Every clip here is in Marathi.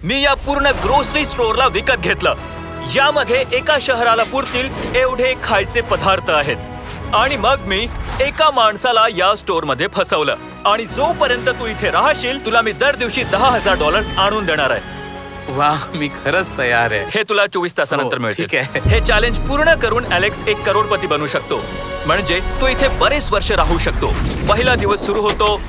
मी या पूर्ण ग्रोसरी स्टोअरला विकत घेतलं. यामध्ये एका शहराला पुरतील एवढे खायचे पदार्थ आहेत. आणि मग मी एका माणसाला या स्टोअर मध्ये फसवलं. आणि जोपर्यंत तू इथे राहशील तुला मी दर दिवशी $10,000 आणून देणार आहे. वा, मी खरंच तयार आहे. हे तुला 24 तासानंतर मिळते. ठीक आहे. हे चॅलेंज पूर्ण करून अलेक्स 1 करोडपती बनू शकतो. म्हणजे तो इथे बरेच वर्ष राहू शकतो. पहिला दिवस सुरू होतो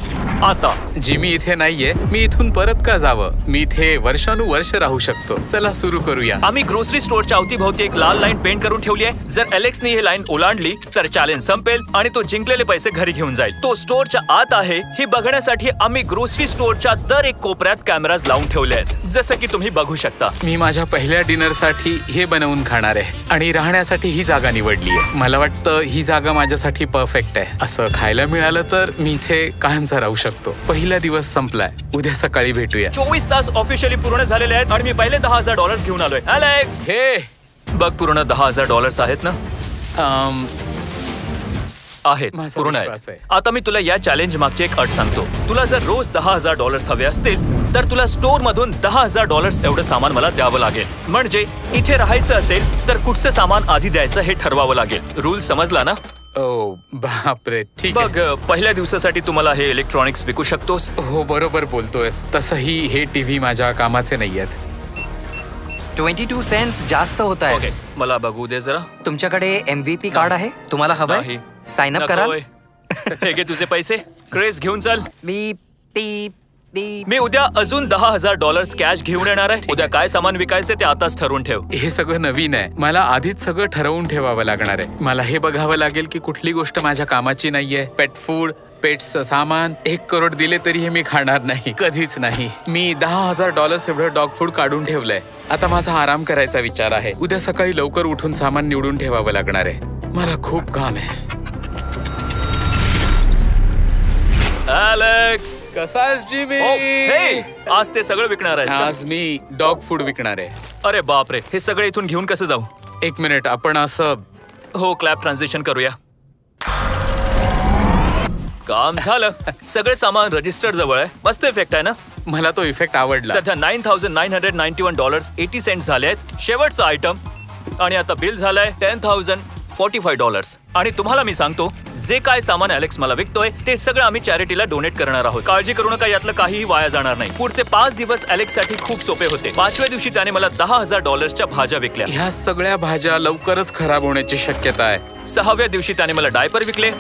आता. जिमी इथे नाहीये, मी इथून परत का जावं? मी इथे वर्षानुवर्ष राहू शकतो. चला सुरू करूया. आम्ही ग्रोसरी स्टोअरच्या अवतीभोवती एक लाल लाईन पेंट करून ठेवली आहे. जर अलेक्सने ही लाईन ओलांडली तर चॅलेंज संपेल आणि तो जिंकलेले पैसे घरी घेऊन जाईल. तो स्टोअरच्या आत आहे हे बघण्यासाठी आम्ही ग्रोसरी स्टोअरच्या दर एक कोपऱ्यात कॅमेराज लावून ठेवले आहेत, जसं की तुम्ही बघू शकता. मी माझ्या पहिल्या डिनरसाठी हे बनवून खाणार आहे आणि राहण्यासाठी ही जागा निवडली आहे. मला वाटतं ही जागा माझ्यासाठी परफेक्ट आहे. असं खायला मिळालं तर मी इथे कायमचा राहू शकतो. पहिला दिवस संपलाय. उद्या सकाळी भेटूया. 24 तास ऑफिशियली पूर्ण झालेले आहेत आणि मी पहिले $10,000 घेऊन आलोय. अलेक्स, हे बघ पूर्ण $10,000 आहेत ना? आहेत, माझा पूर्ण विश्वास आहेत. आहे. आता मी तुला या चॅलेंज मागची एक अट सांगतो. तुला जर रोज $10,000 हवे असतील तर तुला स्टोअर मधून $10,000 एवढं सामान मला द्यावं लागेल. म्हणजे इथे राहायचं असेल तर कुठचं सामान आधी द्यायचं हे ठरवावं लागेल. रूल समजला ना? ओ बापरे, ठीक आहे. बघ, पहिल्या दिवसासाठी तुम्हाला हे इलेक्ट्रॉनिक्स विकू शकतोस. हो, बरोबर बोलतोयस. तसंही हे टीव्ही माझ्या कामाचे नाहीयेत. 22 सेंट्स जास्त होत ओके, आहे. मला बघू दे जरा. तुमच्याकडे MVP कार्ड आहे? तुम्हाला हवंय? नाही. साइन अप कराल? नकोय. हे घे तुझे पैसे. क्रेस घेऊन चल. मी उद्या अजून $10,000 कॅश घेऊन येणार आहे. उद्या काय सामान विकायचे ते आताच ठरवून ठेव. हे सगळं नवीन आहे. मला आधीच सगळं ठरवून ठेवावं लागणार आहे. मला हे बघावं लागेल की कुठली गोष्ट माझ्या कामाची नाहीये. पेट फूड, पेट्सचं सामान. 1 करोड दिले तरी हे मी खाणार नाही, कधीच नाही. मी $10,000 एवढं डॉग फूड काढून ठेवलंय. आता माझा आराम करायचा विचार आहे. उद्या सकाळी लवकर उठून सामान निवडून ठेवावं लागणार आहे. मला खूप काम आहे. अलेक्स, कसा आहेस जिमी? हे, आज ते सगळं विकणार आहेस का? आज मी डॉग फूड विकणार आहे. अरे बापरे, हे सगळं इथून घेऊन कसं जाऊ? 1 मिनिट, आपण असं हो, क्लॅप ट्रान्झिशन करूया. काम झालं. सगळे सामान रजिस्टर जवळ आहे. मस्त इफेक्ट आहे ना? मला तो इफेक्ट आवडला. सध्या $9,991.80 झाले आहेत. शेवटचं आयटम आणि आता बिल झालंय $10,045. आणि तुम्हाला मी सांगतो, जे काय सामान अलेक्स मला विकतोय ते सगळं आम्ही चॅरिटीला डोनेट करणार आहोत. काळजी करू नका, यातलं काहीही वाया जाणार नाही. पुढचे 5 दिवस अलेक्स साठी खूप सोपे होते. 5व्या दिवशी त्याने मला $10,000च्या भाज्या विकल्या. ह्या सगळ्या भाज्या लवकरच खराब होण्याची शक्यता आहे. 6व्या दिवशी त्याने मला डायपर विकले.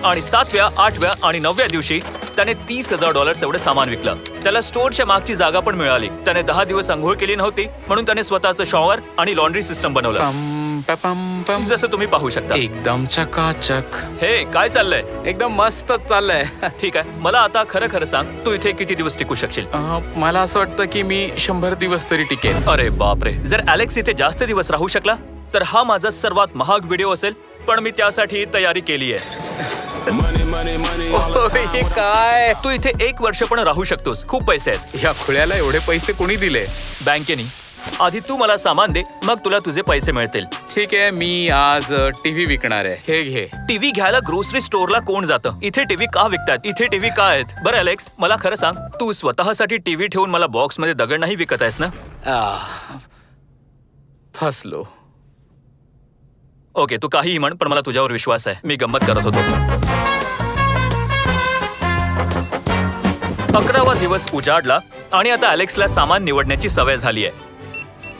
आणि 7व्या, 8व्या आणि 9व्या दिवशी त्याने $30,000 एवढं सामान विकलं. त्याला स्टोअरच्या मागची जागा पण मिळाली. त्याने 10 दिवस अंघोळ केली नव्हती म्हणून त्याने स्वतःचं शॉवर आणि लॉन्ड्री सिस्टम बनवलं, पम, पम, पम. जसं तुम्ही पाहू शकता. एकदम चकाचक. हे काय चाललंय? एकदम मस्त चाललंय. ठीक आहे, मला आता खरं सांग, तू इथे किती दिवस टिकू शकशील? मला असं वाटतं की मी 100 दिवस तरी टिकेन. अरे बापरे, जर अलेक्स इथे जास्त दिवस राहू शकला तर हा माझा सर्वात महाग व्हिडिओ असेल. पण मी त्यासाठी तयारी केली आहे. हे काय? तू इथे 1 वर्ष पण राहू शकतोस. खूप पैसे आहेत. या खुळ्याला एवढे पैसे कोणी दिले? बँकेनी. आधी तू मला सामान दे, मग तुला तुझे पैसे मिळतील. ठीक आहे, मी आज टीव्ही विकणार आहे. हे घे. टीव्ही घ्यायला ग्रोसरी स्टोअरला कोण जातं? इथे टीव्ही का विकतात? इथे टीव्ही का आहेत? बरं अलेक्स, मला खरं सांग, तू स्वतःसाठी टीव्ही ठेवून मला बॉक्समध्ये दगड नाही विकत आहेस ना? फसलो. ओके, तू काहीही म्हण, पण मला तुझ्यावर विश्वास आहे. मी गंमत करत होतो. 11वा दिवस उजाडला आणि आता अलेक्सला सामान निवडण्याची सवय झाली आहे.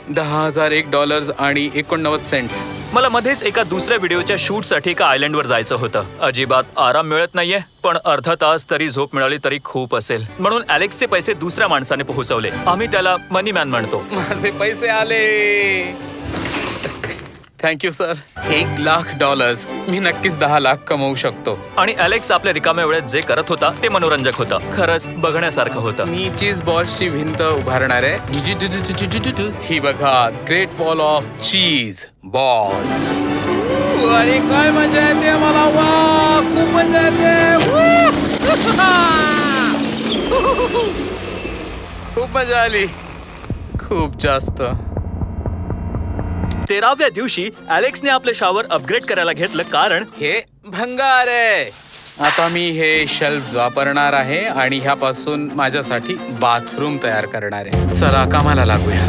$10,001 आणि 89 सेंट्स. मला मध्येच एका दुसऱ्या व्हिडिओच्या शूटसाठी एका आयलंडवर जायचं होतं. अजिबात आराम मिळत नाहीये, पण अर्धा तास तरी झोप मिळाली तरी खूप असेल. म्हणून अलेक्सचे पैसे दुसऱ्या माणसाने पोहोचवले. आम्ही त्याला मनी मॅन म्हणतो. माझे पैसे आले. Thank you sir. $1,00,000. मी नक्कीच 10 लाख कमवू शकतो. आणि अलेक्स आपल्या रिकाम्या वेळेत जे करत होता ते मनोरंजक होतं. खरंच बघण्यासारखं होतं. मी चीज बॉल्सची भिंत उभारणार आहे. ही बघा, great wall of cheese balls. अरे काय मजा येते मला. वा, खूप मजा येते. खूप मजा आली, खूप जास्त. 13व्या दिवशी अलेक्सने आपले शॉवर अपग्रेड करायला घेतलं कारण हे भंगार आहे. आता मी हे शेल्फ वापरणार आहे आणि ह्यापासून माझ्यासाठी बाथरूम तयार करणार आहे. चला कामाला लागूया.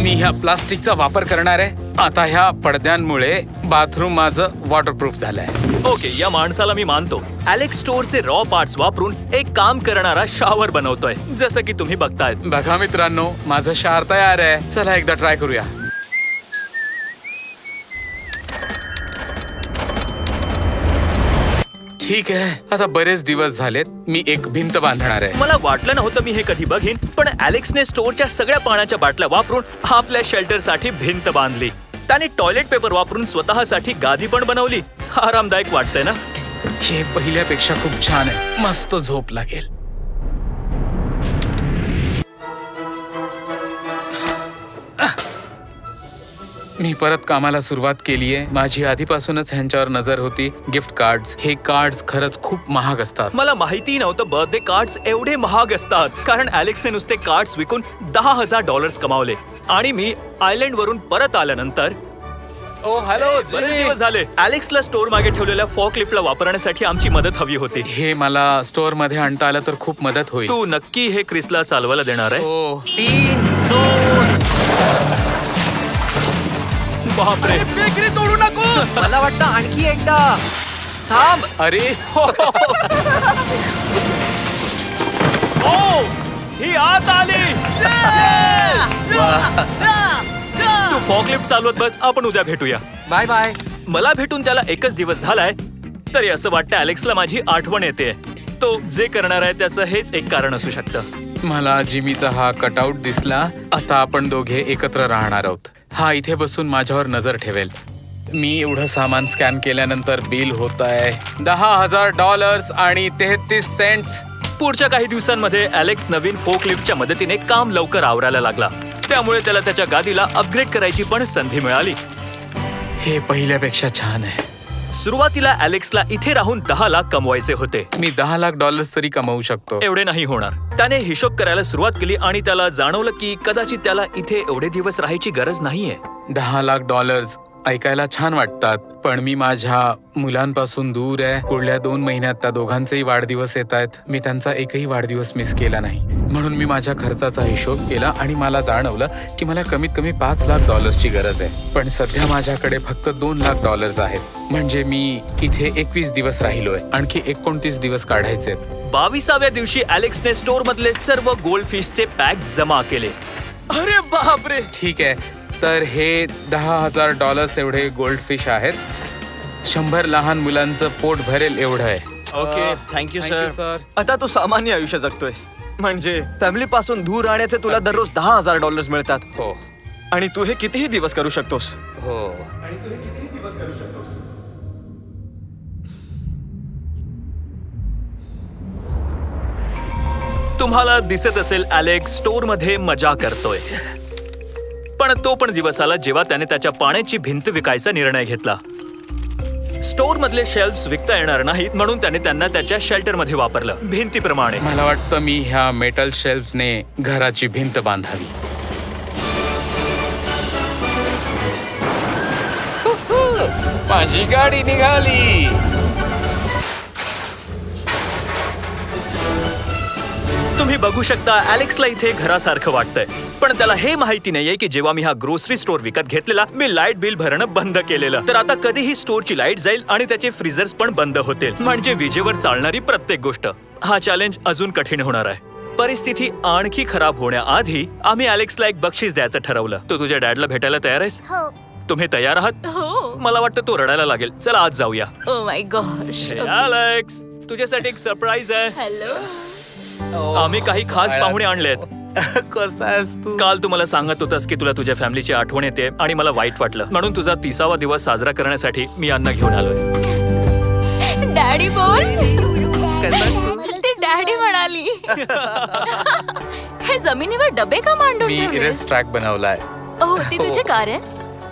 मी ह्या प्लास्टिकचा वापर करणार आहे. आता ह्या पडद्यांमुळे बाथरूम माझं वॉटरप्रूफ झालंय. ओके, या माणसाला मी मानतो. अलेक्स स्टोअरचे रॉ पार्ट्स वापरून एक काम करणारा शॉवर बनवतोय, जसं की तुम्ही बघतायत. बघा मित्रांनो, माझं शार तयार आहे. चला एकदा ट्राय करूया. ठीक आहे, आता बरेच दिवस झालेत. मी एक भिंत बांधणार आहे. मला वाटलं नव्हतं मी हे कधी बघीन, पण अलेक्सने स्टोअरच्या सगळ्या पाण्याच्या बाटल्या वापरून आपल्या शेल्टरसाठी भिंत बांधली. त्याने टॉयलेट पेपर वापरून स्वतःसाठी गादी पण बनवली. आरामदायक वाटतंय ना? हे पहिल्यापेक्षा खूप छान आहे. मस्त झोप लागेल. मी परत कामाला सुरुवात केलीये. माझी आधीपासूनच ह्यांच्यावर नजर होती. गिफ्ट कार्ड्स, हे कार्ड्स खरंच खूप महाग असतात. मला माहिती नव्हतं बर्थडे कार्ड्स एवढे महाग असतात, कारण अलेक्सने नुसते कार्ड्स विकून $10,000 कमावले. आणि मी आयलंड वरून परत आल्यानंतर ओ हॅलो, बरेच दिवस झाले. अलेक्सला स्टोअर मागे ठेवलेल्या फॉकलिफ्टला वापरण्यासाठी आमची मदत हवी होती. हे मला स्टोअर मध्ये आणता आलं तर खूप मदत होईल. तू नक्की हे क्रिसला चालवायला देणार आहेस? हो. 3, 2. बापरे, बेकरी तोडू नकोस. मला वाटतं आणखी एकदा. थांब. अरे ओ, ही आत आली. तू फॉकलिफ्ट चालवत बस, आपण उद्या भेटूया. Bye bye. मला भेटून त्याला एकच दिवस झालाय, तरी असं वाटतं अलेक्सला माझी आठवण येते. तो जे करणार आहे त्याचं हेच एक कारण असू शकतं. मला जिमीचा हा कटआउट दिसला. आता आपण दोघे एकत्र राहणार आहोत. हा इथे बसून माझ्यावर नजर ठेवेल. मी एवढं सामान स्कॅन केल्यानंतर बिल होत आहे $10,000 आणि 33 सेंट्स. पुढच्या काही दिवसांमध्ये अलेक्स नवीन फोकलिफ्टच्या मदतीने काम लवकर आवरायला लागला. त्यामुळे त्याला त्याच्या गादीला अपग्रेड करायची पण संधी मिळाली. हे पहिल्यापेक्षा छान आहे. सुरुवातीला अलेक्सला इथे राहून 10 लाख कमवायचे होते. मी $10,00,000 तरी कमवू शकतो. एवढे नाही होणार. त्याने हिशोब करायला सुरुवात केली आणि त्याला जाणवलं की कदाचित त्याला इथे एवढे दिवस राहायची गरज नाहीये. $10,00,000 ऐकायला छान वाटतात, पण मी माझ्या मुलांपासून दूर आहे. पुढल्या 2 महिन्यात त्या दोघांचेही वाढदिवस येत आहेत. मी त्यांचा एकही वाढदिवस मिस केला नाही. म्हणून मी माझ्या खर्चाचा हिशोब केला आणि मला जाणवलं की मला कमीत कमी $5,00,000ची गरज आहे. पण सध्या माझ्याकडे फक्त $2,00,000 आहेत. म्हणजे मी इथे 21 दिवस राहिलोय. आणखी 29 दिवस काढायचे आहेत. 22व्या दिवशी अलेक्सने स्टोअर मधले सर्व गोल्ड फिशचे पॅक जमा केले. अरे बापरे. ठीक आहे, तर हे $10,000 एवढे गोल्ड फिश आहेत. 100 लहान मुलांचं पोट भरेल एवढं आहे. Okay, thank you sir. आता तू सामान्य आयुष्य जगतोयस. म्हणजे फॅमिली पासून दूर राहण्याचे तुला दररोज $10,000 मिळतात. हो आणि तू हे कितीही दिवस करू शकतोस. हो. तुम्हाला दिसत असेल अलेक्स स्टोअर मध्ये मजा करतोय, पण तो पण दिवस आला जेव्हा त्याने त्याच्या पाण्याची भिंत विकायचा निर्णय घेतला. स्टोअर मधले शेल्फ्स विकता येणार नाहीत, म्हणून त्याने त्यांना त्याच्या शेल्टर मध्ये वापरलं, भिंतीप्रमाणे. मला वाटतं मी ह्या मेटल शेल्फ्सने घराची भिंत बांधावी. माझी गाडी निघाली. तुम्ही बघू शकता अलेक्सला इथे घरासारखं वाटतंय, पण त्याला हे माहिती नाहीये की जेव्हा मी हा ग्रोसरी स्टोअर विकत घेतलेला, मी लाईट बिल भरणं बंद केलेलं. तर आता कधीही स्टोअरची लाईट जाईल आणि त्याचे फ्रीजर्स पण बंद होतील, म्हणजे विजेवर चालणारी प्रत्येक गोष्ट. हा चॅलेंज अजून कठीण होणार आहे. परिस्थिती आणखी खराब होण्याआधी आम्ही अलेक्सला एक बक्षीस द्यायचं ठरवलं. तू तुझ्या डॅडला भेटायला तयार आहेस? तुम्ही तयार आहात? हो. मला वाटतं तो रडायला लागेल. चला आज जाऊया. Oh my gosh. अलेक्स, तुझ्यासाठी एक सरप्राईज आहे. हॅलो. आम्ही काही खास पाहुणे आणलेत. कसा आहेस तू? काल तू मला सांगत होतास की तुला तुझ्या फॅमिलीची आठवण येते आणि मला वाईट वाटलं, म्हणून तुझा 30वा दिवस साजरा करण्यासाठी मी अन्न घेऊन आलोय. डॅडी बोल. ती डॅडी म्हणाली. हे जमिनीवर डबे का मांडून मी ठेवलेस? रेस ट्रॅक बनवलाय. ओ, ती तुझी कार आहे?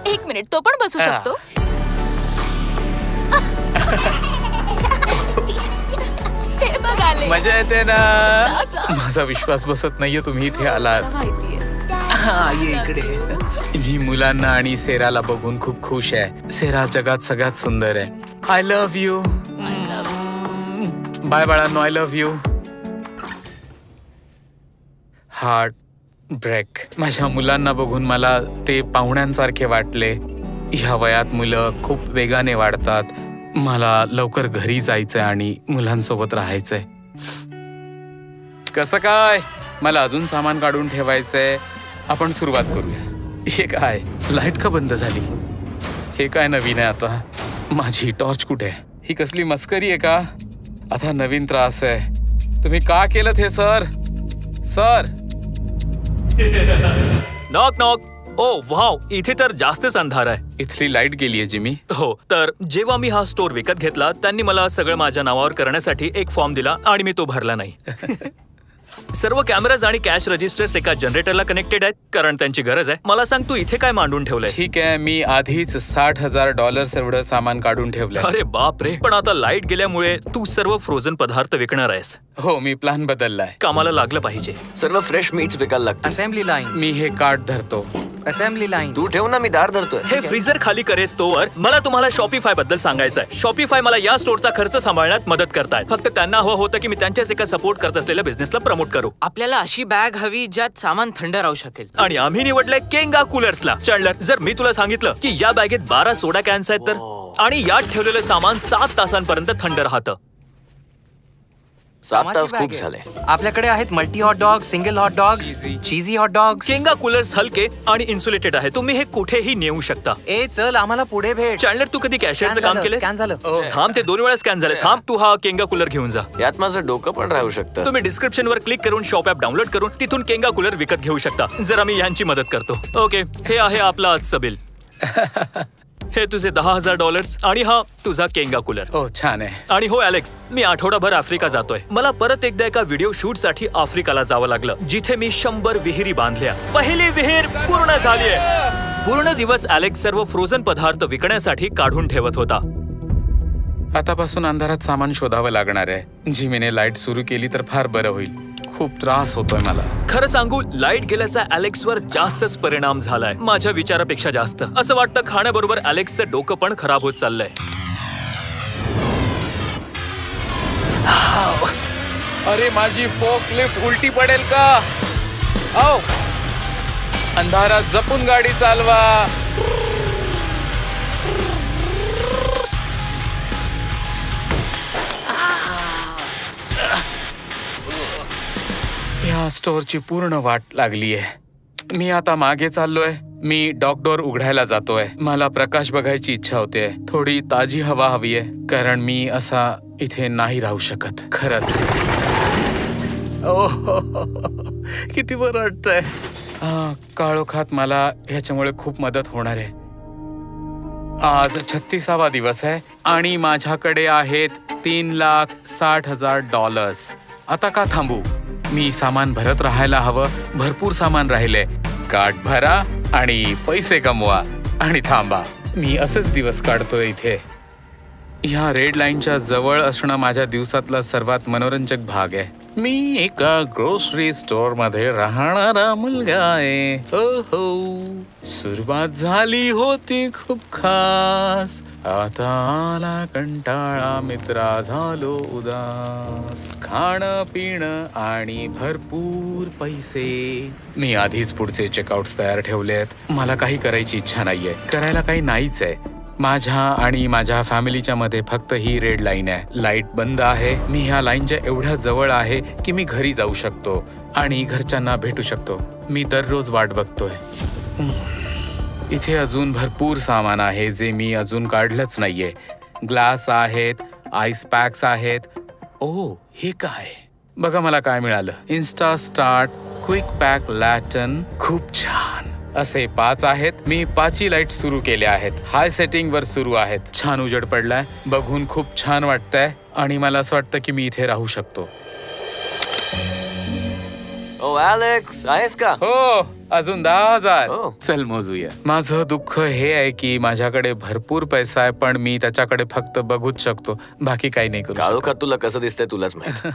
1 मिनिट, तो पण बसू शकतो? हे बघ आले. मजा येते ना. माझा विश्वास बसत नाहीये तुम्ही इथे आलात. मला माहितीये. हा ये इकडे. मी मुलांना आणि सेराला बघून खूप खुश आहे. सेरा जगात सगळ्यात सुंदर आहे. I love you. बाय बाळांनो, I love you. Heart break. माझ्या मुलांना बघून मला ते पाहुण्यांसारखे वाटले. ह्या वयात मुलं खूप वेगाने वाढतात. मला लवकर घरी जायचंय आणि मुलांसोबत राहायचंय. कसं काय? मला अजून सामान काढून ठेवायचंय. आपण सुरुवात करूया. हे काय, लाईट का बंद झाली? हे काय नवीन आहे आता? माझी टॉर्च कुठे आहे? ही कसली मस्करी आहे का? आता नवीन त्रास आहे. तुम्ही का केलं हे sir? Sir, knock knock. Oh wow, इथे तर जास्तच अंधार आहे. इथली लाईट गेलीये जिमी. हो, तर जेव्हा मी हा स्टोअर विकत घेतला त्यांनी मला सगळं माझ्या नावावर करण्यासाठी एक फॉर्म दिला आणि मी तो भरला नाही. सर्व कॅमेराज आणि कॅश रजिस्टर्स एका जनरेटरला कनेक्टेड आहेत कारण त्यांची गरज आहे. मला सांग, तू इथे काय मांडून ठेवलंय? ठीक आहे, मी आधीच $60,000 एवढं सामान काढून ठेवलंय. अरे बाप रे, पण आता लाईट गेल्यामुळे तू सर्व फ्रोझन पदार्थ विकणार आहेस. हो, मी प्लॅन बदललाय. कामाला लागलं पाहिजे. सर्व फ्रेश मीट्स विकायला लागते. Assembly line. मी हे कार्ड धरतो. Assembly line. तू ठेव ना, मी दार धरतोय. हे फ्रीजर खाली करेस तोवर मला तुम्हाला शॉपिफाय बद्दल सांगायचं आहे. शॉपिफाय मला या स्टोअरचा खर्च सांभाळण्यात मदत करतायत. फक्त त्यांना हवं होतं की मी त्यांच्याच एका सपोर्ट करत असलेल्या बिझनेसला प्रमोट करू. आपल्याला अशी बॅग हवी ज्यात सामान थंड राहू शकेल. आणि आम्ही निवडलंय केंगा कूलर्सला. चॅन्डलर, जर मी तुला सांगितलं की या बॅगेत 12 सोडा कॅन्स आहेत तर, आणि यात ठेवलेलं सामान 7 तासांपर्यंत थंड राहतं. 7 तास कामाची खूप bag झाले. आहे. आपल्याकडे आहेत multi hot dog, single hot dogs, cheesy hot dogs. केंगा कूलर्स हलके आणि इन्सुलेटेड आहे. तुम्ही हे कुठेही नेऊ शकता. ए चल, आम्हाला पुढे भेट. चॅन्डलर, तू कधी कॅशियरचं काम केलंस? स्कॅन झालं. थांब, ते 2 वेळा स्कॅन झाले. थांब, तू हा केंगा कूलर घेऊन जा. यात माझं डोकं पण राहू शकतं. तुम्ही डिस्क्रिप्शनवर क्लिक करून शॉप ॲप डाउनलोड करून तिथून केंगा कूलर विकत घेऊ शकता. जर आम्ही यांची मदत करतो. ओके, हे आहे आपलं आजचं बिल. हे तुझे $10,000 आणि हा तुझा केंगा कूलर. हो, छान आहे. आणि हो ॲलेक्स, मी आठवडाभर आफ्रिका जातोय. मला परत एकदा एका व्हिडिओ शूटसाठी आफ्रिकाला जावं लागलं, जिथे मी 100 विहिरी बांधल्या. पहिली विहीर पूर्ण झालीये. पूर्ण दिवस ॲलेक्स सर्व फ्रोझन पदार्थ विकण्यासाठी काढून ठेवत होता. आतापासून अंधारात सामान शोधावं लागणार आहे. जिमीने लाईट सुरू केली तर फार बरं होईल. खूप त्रास होतोय मला. खरं सांगू, लाईट गेल्याचा ॲलेक्सवर जास्तच परिणाम झालाय, माझ्या विचारापेक्षा जास्त. असं वाटतं खाण्याबरोबर ॲलेक्सचं डोकं पण खराब होत चाललंय. अरे, माझी फोक लिफ्ट उलटी पडेल का? आओ, अंधारात जपून गाडी चालवा. या स्टोअरची पूर्ण वाट लागलीये. मी आता मागे चाललोय. मी डॉक डोअर उघडायला जातोय. मला प्रकाश बघायची इच्छा होते. थोडी ताजी हवा हवीये, कारण मी असा इथे नाही राहू शकत. खरंच. किती बरं वाटतंय. काळोखात मला ह्याच्यामुळे खूप मदत होणार आहे. आज 36वा दिवस आहे आणि माझ्याकडे आहेत $3,60,000. आता का थांबू? मी सामान भरत राहायला हवं. भरपूर सामान राहिले. कार्ड भरा आणि पैसे कमवा आणि थांबा. मी असेच दिवस काढतोय इथे. ह्या रेड लाईनच्या जवळ असणं माझ्या दिवसातला सर्वात मनोरंजक भाग आहे. मी एका ग्रोसरी स्टोअर मध्ये राहणारा मुलगा आहे. हो, सुरुवात झाली होती खूप खास. आता आला कंटाळा, मित्रा झालो उदास. खाणं पिणं आणि भरपूर पैसे. मी आधीच पुढचे चेकआउट्स तयार ठेवलेत. मला काही करायची इच्छा नाहीये. करायला काही नाहीच आहे. माझ्या आणि माझ्या फॅमिलीच्या मध्ये फक्त ही रेड लाईन आहे. लाईट बंद आहे. मी ह्या लाईनच्या एवढ्या जवळ आहे की मी घरी जाऊ शकतो आणि घरच्यांना भेटू शकतो. मी दररोज वाट बघतोय. इथे अजून भरपूर सामान आहे जे मी अजून काढलंच नाहीये. ग्लास आहेत, आईस पॅक्स आहेत. ओ, हे काय? बघा मला काय मिळालं. इन्स्टा स्टार्ट क्विक पॅक लॅटन. खूप छान. असे 5 आहेत. मी 5ही लाईट सुरू केल्या आहेत. हाय सेटिंग वर सुरू आहेत. छान उजेड पडलाय. बघून खूप छान वाटतंय आणि मला असं वाटतं की मी इथे राहू शकतो. ओ अलेक्स आहेस का? हो अजून 10,000. हो. चल मोजूया. माझं दुःख हे आहे की माझ्याकडे भरपूर पैसा आहे, पण मी त्याच्याकडे फक्त बघूच शकतो, बाकी काही नाही करू काळू शकत. का तुला कसं दिसतंय तुलाच माहित.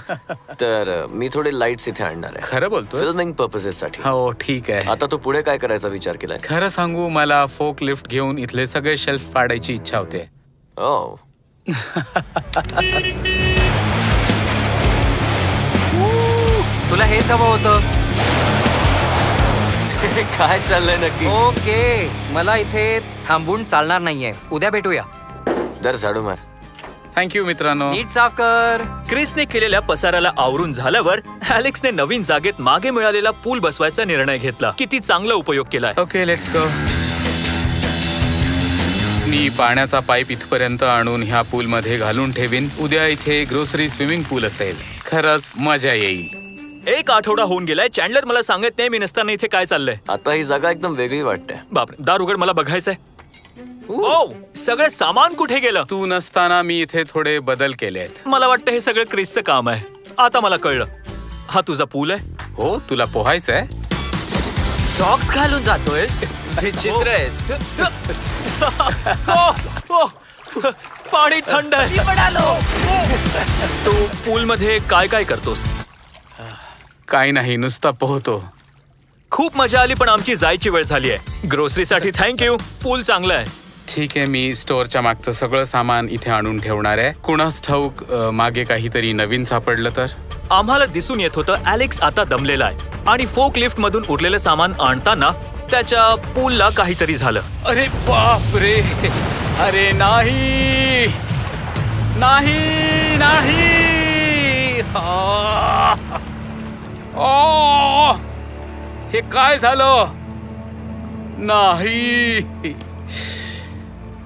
तर मी थोडे लाईट्स इथे आणणार आहे खरं बोलतोय? फिल्मिंग पर्पसेस साठी. हो ठीक आहे. आता तू पुढे काय करायचा विचार केलाय? खरं सांगू, मला फोक लिफ्ट घेऊन इथले सगळे शेल्फ पाडायची इच्छा होते. ओ तुला हेच हवं होतं. काय चाललंय नक्की? ओके, मला इथे थांबून चालणार नाहीये. उद्या भेटूया. दर झाडू मार. थँक्यू मित्रांनो. नीट साफ कर. क्रिसने केलेल्या पसाराला आवरून झाल्यावर अलेक्सने नवीन जागेत मागे मिळालेला पूल बसवायचा निर्णय घेतला. किती चांगला उपयोग केलाय. Okay let's go. मी पाण्याचा पाईप इथपर्यंत आणून ह्या पूलमध्ये घालून ठेवीन. उद्या इथे ग्रोसरी स्विमिंग पूल असेल. खरंच मजा येईल. 1 आठवडा होऊन गेलाय. चॅन्डलर मला सांगत नाही मी नसताना इथे काय चाललंय. आता ही जागा एकदम वेगळी वाटते. बापरे, दार उघड, मला बघायचंय. ओ, सगळं सामान कुठे गेलं? तू नसताना मी इथे थोडे बदल केलेत. मला वाटतं हे सगळं क्रिसचं काम आहे. आता मला कळलं. हा तुझा पूल आहे? हो, तुला पोहायचंय? सॉक्स घालून जातोयस? विचित्र आहेस. पाणी थंड आहे. तू पूल मध्ये काय काय करतोस? काही नाही, नुसता पोहतो. खूप मजा आली, पण आमची जायची वेळ झाली आहे. ग्रोसरीसाठी थँक्यू. पूल चांगलं आहे. ठीक आहे, मी स्टोअरच्या मागचं सगळं सामान इथे आणून ठेवणार आहे. कुणास ठाऊक मागे काहीतरी नवीन सापडलं तर. आम्हाला दिसून येत होतं ॲलेक्स आता दमलेला आहे आणि फोक लिफ्ट मधून उरलेलं सामान आणताना त्याच्या पूलला काहीतरी झालं. अरे बाप रे. अरे नाही नाही नाही. ओ, हे काय झालं? नाही.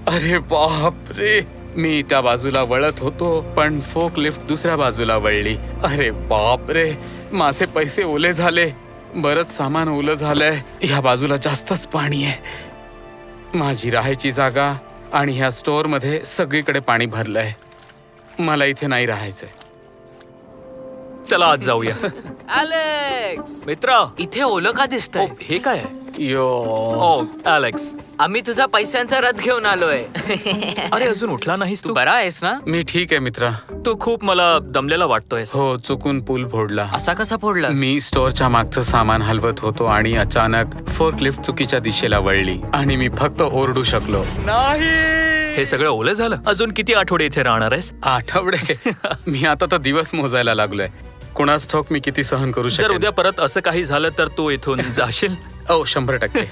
अरे बाप रे. मी त्या बाजूला वळत होतो, पण फोक लिफ्ट दुसऱ्या बाजूला वळली. अरे बाप रे, माझे पैसे ओले झाले. बरंच सामान ओलं झालंय. ह्या बाजूला जास्तच पाणी आहे. माझी राहायची जागा आणि ह्या स्टोअर मध्ये सगळीकडे पाणी भरलंय. मला इथे नाही राहायचंय. चला आज जाऊया. अलेक्स, मित्रा, इथे ओलं का दिसतंय? हे काय आहे? यो. ओ ॲलेक्स, आम्ही तुझा पैशांचा रथ घेऊन आलोय. अरे अजून उठला नाहीस तू तू? बरा आहेस ना? मी ठीक आहे मित्रा. तू खूप मला दमलेला वाटतोयस. हो, चुकून पूल फोडला. असा कसा फोडला? मी स्टोअरच्या मागचं सामान हलवत होतो आणि अचानक फोर्क लिफ्ट चुकीच्या दिशेला वळली आणि मी फक्त ओरडू शकलो. नाही. हे सगळं ओलं झालं. अजून किती आठवडे इथे राहणार आहेस? आठवडे. मी आता तर दिवस मोजायला लागलोय. कुणास ठाऊक मी किती सहन करू जर शकेन. उद्या परत असं काही झालं तर तू इथून जाशील? 100%.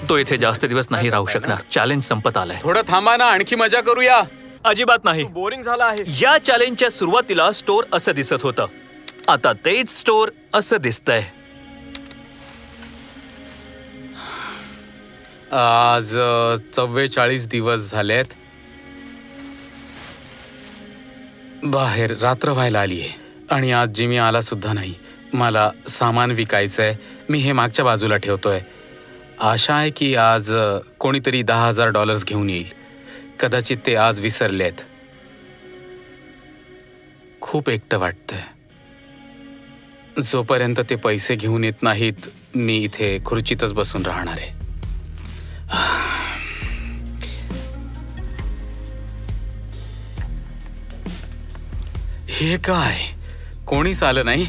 तो इथे जास्त दिवस नाही राहू शकणार. चॅलेंज संपत आलाय. थोडं थांबा ना, आणखी मजा करूया. अजिबात नाही. बोरिंग झाला आहे. या चॅलेंजच्या सुरुवातीला स्टोअर असं दिसत होतं. आता तेच स्टोअर असं दिसतंय. आज 44 दिवस झालेत. बाहेर रात्र व्हायला आलीये आणि आज जिमी आला सुद्धा नाही. मला सामान विकायचंय. मी हे मागच्या बाजूला ठेवतोय. आशा आहे की आज कोणीतरी $10,000 घेऊन येईल. कदाचित ते आज विसरलेत. खूप एकटं वाटतंय. जोपर्यंत ते पैसे घेऊन येत नाहीत, मी इथे खुर्चीतच बसून राहणार आहे. हे काय, कोणीच आलं नाही.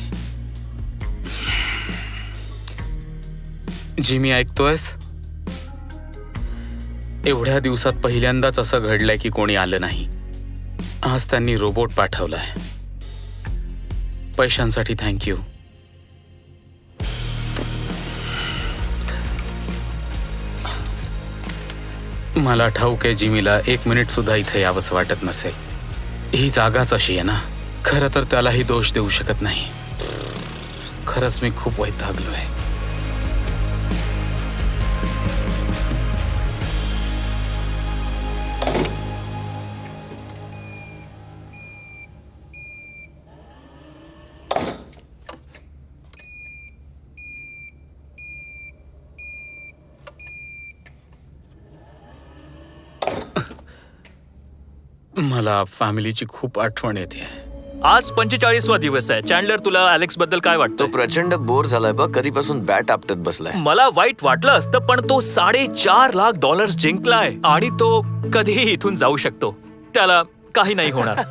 जिमी, ऐकतोयस? एवढ्या दिवसात पहिल्यांदाच असं घडलंय की कोणी आलं नाही. आज त्यांनी रोबोट पाठवलाय. पैशांसाठी थँक्यू. मला ठाऊक आहे जिमीला 1 मिनिट सुद्धा इथे यावंसं वाटत नसेल. ही जागाच अशी आहे ना. खरं तर त्यालाही दोष देऊ शकत नाही. खरंच मी खूप वैतागलोय. मला फॅमिलीची खूप आठवण येते. आज 45वा दिवस आहे. चॅन्डलर, तुला अलेक्स बद्दल काय तो वाटतं? प्रचंड बोर झालाय बघ, कधीपासून बॅट आपटत बसलाय. मला वाईट वाटलं असतं, पण तो $4.5 लाख जिंकलाय आणि तो कधीही इथून जाऊ शकतो. त्याला काही नाही होणार.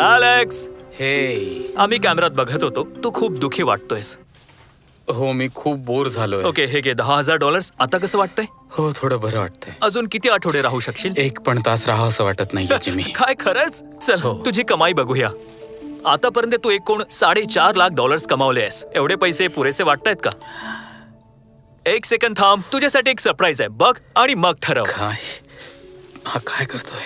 अलेक्स, हे आम्ही कॅमेरात बघत होतो. तू खूप दुखी वाटतोयस. हो, मी खूप बोर झालोय. ओके, हे घे $10,000. आता कसं वाटतंय? हो, थोडं बरं वाटतंय. अजून किती आठवडे राहू शकशील? 1 पण तास राहावं असं वाटत नाहीये जिमी. काय खरंच? चल, हो. तुझी कमाई बघूया. आतापर्यंत तू एकूण $4.5 लाख कमावले आहेस. एवढे पैसे पुरेसे वाटतायत का? 1 सेकंद थांब, तुझ्यासाठी एक सरप्राईज आहे. बघ आणि मग ठरव. काय हा काय करतोय?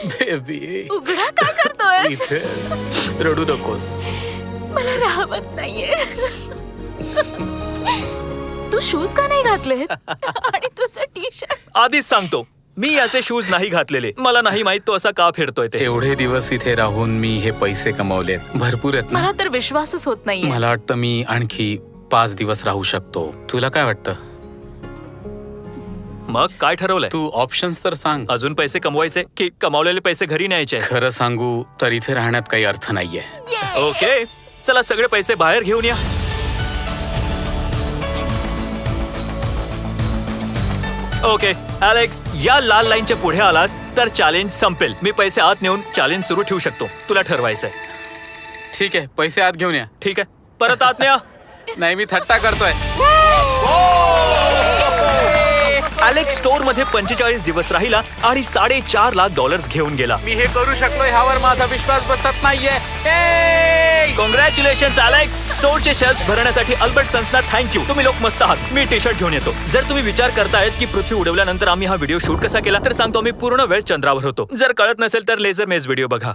बेबी, उघडा, काय करतोयस? इथे रडू नकोस. मला राहवत नाहीये. तू शूज का नाही घातले? आणि तुझं टी शर्ट? आधीच सांगतो, मी याचे शूज नाही घातलेले. मला नाही माहित तो असा का फिरतोय ते. एवढे दिवस इथे राहून मी हे पैसे कमावलेत. भरपूर आहेत ना. मला तर विश्वासच होत नाहीये. मला वाटतं मी आणखी 5 दिवस राहू शकतो. तुला काय वाटतं? मग काय ठरवलंय? तू ऑप्शन्स तर सांग. अजून पैसे कमवायचे की कमावलेले पैसे घरी न्यायचे? खरं सांगू तर इथे राहण्यात काही अर्थ नाहीये. ओके, चला सगळे पैसे बाहेर घेऊन या. ओके अलेक्स, या लाल लाईनच्या पुढे आलास तर चॅलेंज संपेल. मी पैसे आत नेऊन चॅलेंज सुरू ठेवू शकतो. तुला ठरवायचंय. ठीक आहे, पैसे आत घेऊन या. ठीक आहे, परत आत न्या. नाही, मी थट्टा करतोय. अलेक्स स्टोअर मध्ये 45 दिवस राहिला आणि $4.5 लाख घेऊन गेला. मी हे करू शकलो, ह्यावर माझा विश्वास बसत नाहीये. Congratulation Alex. स्टोअरचे शेल्फ्स भरण्यासाठी अल्बर्टसन्सना थँक्यू. तुम्ही लोक मस्त आहात. मी टी शर्ट घेऊन येतो. जर तुम्ही विचार करतायत की पृथ्वी उडवल्यानंतर आम्ही हा व्हिडिओ शूट कसा केला, तर सांगतो, मी पूर्ण वेळ चंद्रावर होतो. जर कळत नसेल तर लेझर मेज व्हिडिओ बघा.